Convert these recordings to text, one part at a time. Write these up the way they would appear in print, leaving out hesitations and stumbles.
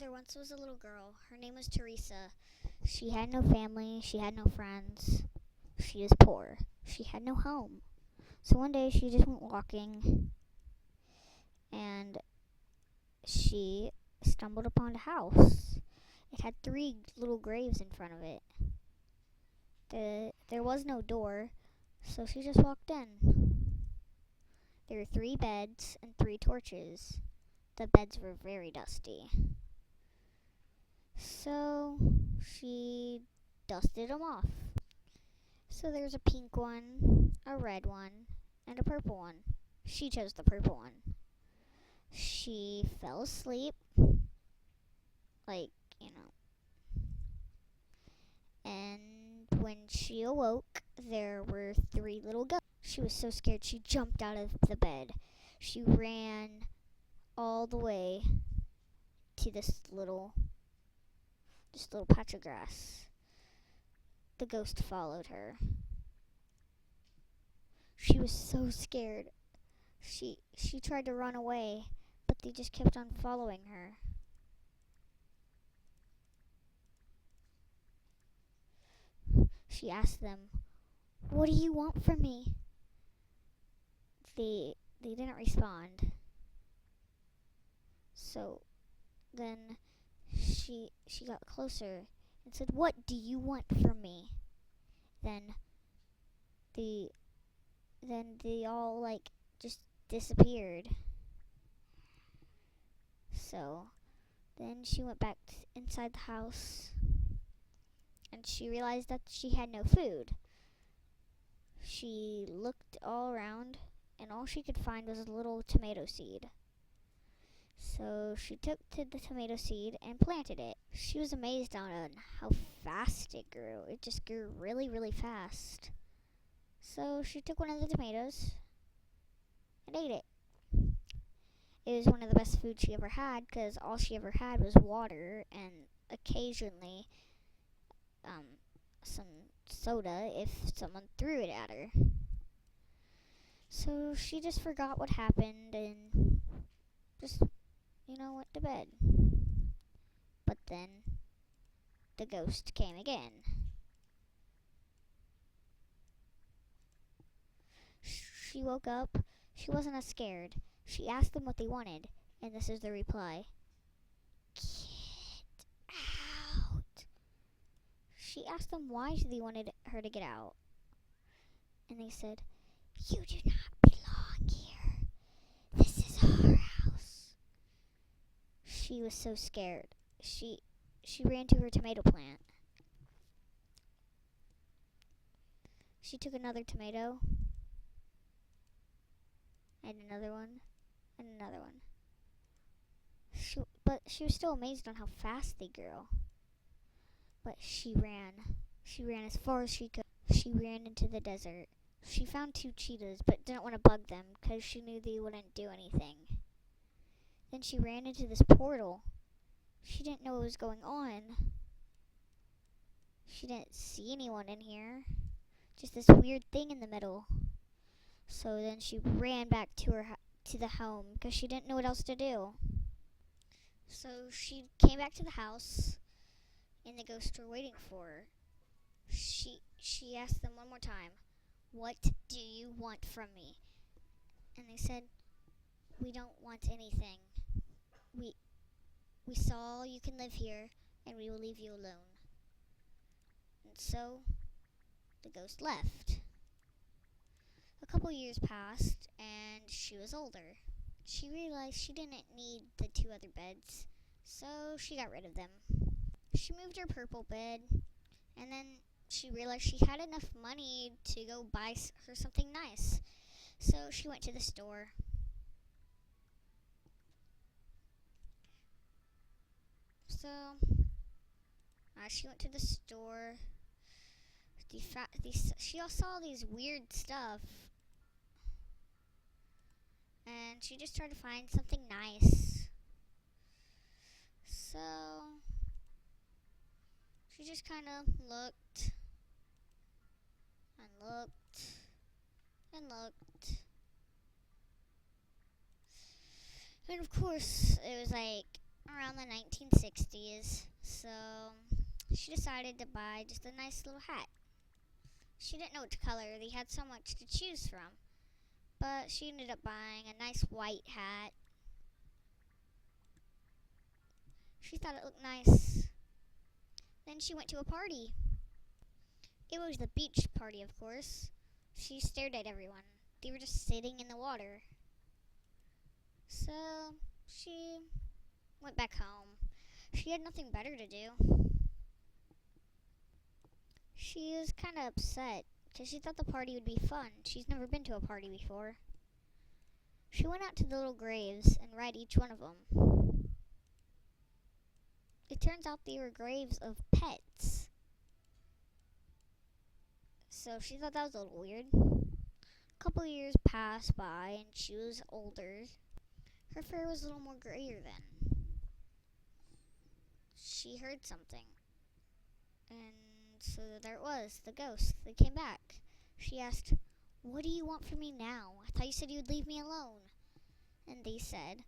There once was a little girl. Her name was Teresa. She had no family. She had no friends. She was poor. She had no home. So one day she just went walking and she stumbled upon a house. It had three little graves in front of it. There was no door, so she just walked in. There were three beds and three torches. The beds were very dusty. So she dusted them off. So there's a pink one, a red one, and a purple one. She chose the purple one. She fell asleep, like, and when she awoke, there were three little ghosts. She was so scared she jumped out of the bed. She ran all the way to this little patch of grass. The ghost followed her. She was so scared. She tried to run away, but they just kept on following her. She asked them, "What do you want from me?" They didn't respond. So then she got closer and said, "What do you want from me?" Then the they all just disappeared. So then she went back inside the house and she realized that she had no food. She looked all around and all she could find was a little tomato seed. So she took to the tomato seed and planted it. She was amazed on how fast it grew. It just grew really, really fast. So she took one of the tomatoes and ate it. It was one of the best foods she ever had because all she ever had was water and occasionally some soda if someone threw it at her. So she just forgot what happened and just, went to bed. But then the ghost came again. She woke up. She wasn't as scared. She asked them what they wanted, and this is the reply. "Get out." She asked them why they wanted her to get out. And they said, "You do not belong here. This is our house." She was so scared. She ran to her tomato plant. She took another tomato, and another one, and another one. But she was still amazed on how fast they grew. But she ran. She ran as far as she could. She ran into the desert. She found two cheetahs, but didn't want to bug them because she knew they wouldn't do anything. Then she ran into this portal. She didn't know what was going on. She didn't see anyone in here. Just this weird thing in the middle. So then she ran back to the home because she didn't know what else to do. So she came back to the house, and the ghosts were waiting for her. She asked them one more time, "What do you want from me?" And they said, "We don't want anything. We saw you can live here, and we will leave you alone." And so the ghost left. A couple years passed, and she was older. She realized she didn't need the two other beds, so she got rid of them. She moved her purple bed, and then she realized she had enough money to go buy her something nice. So she went to the store. So she went to the store. She saw these weird stuff, and she just tried to find something nice. So she just kind of looked and looked and looked. And of course, it was like around the 1960s, so she decided to buy just a nice little hat. She didn't know what color, they had so much to choose from, but she ended up buying a nice white hat. She thought it looked nice. Then she went to a party. It was the beach party, of course. She stared at everyone. They were just sitting in the water. So she went back home. She had nothing better to do. She was kind of upset because she thought the party would be fun. She's never been to a party before. She went out to the little graves and read each one of them. It turns out they were graves of pets. So she thought that was a little weird. A couple years passed by and she was older. Her fur was a little more grayer then. She heard something. And so there it was, the ghost. They came back. She asked, "What do you want from me now? I thought you said you would leave me alone." And they said,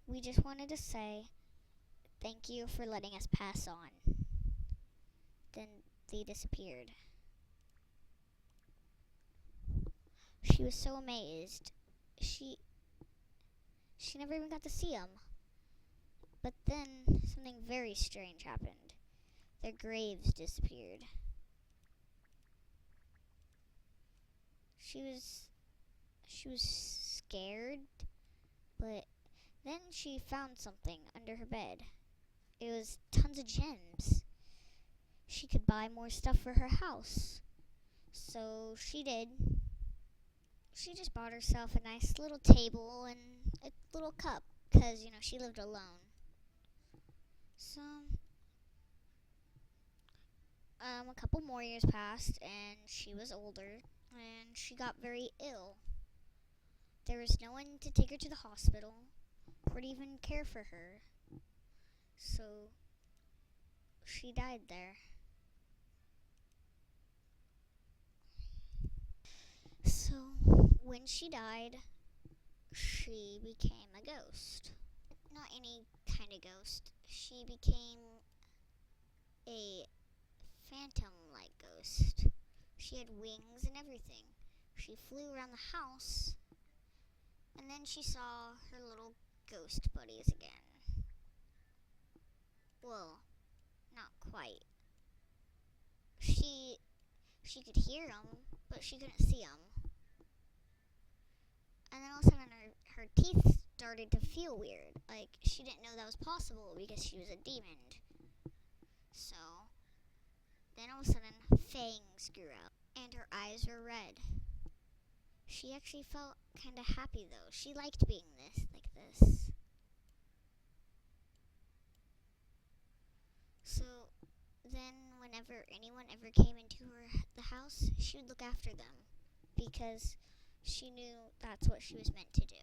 "We just wanted to say thank you for letting us pass on." Then they disappeared. She was so amazed. She never even got to see them. But then something very strange happened. Their graves disappeared. She was scared, but then she found something under her bed. It was tons of gems. She could buy more stuff for her house. So she did. She just bought herself a nice little table and a little cup because, she lived alone. So, a couple more years passed and she was older and she got very ill. There was no one to take her to the hospital or to even care for her. So, she died there. So, when she died, she became a ghost. Not any kind of ghost. She became a phantom-like ghost. She had wings and everything. She flew around the house, and then she saw her little ghost buddies again. Well, not quite. She could hear them, but she couldn't see them. And then all of a sudden her teeth started to feel weird. Like she didn't know that was possible because she was a demon. So then all of a sudden fangs grew out and her eyes were red. She actually felt kind of happy though. She liked being like this. So then whenever anyone ever came into the house, she would look after them because she knew that's what she was meant to do.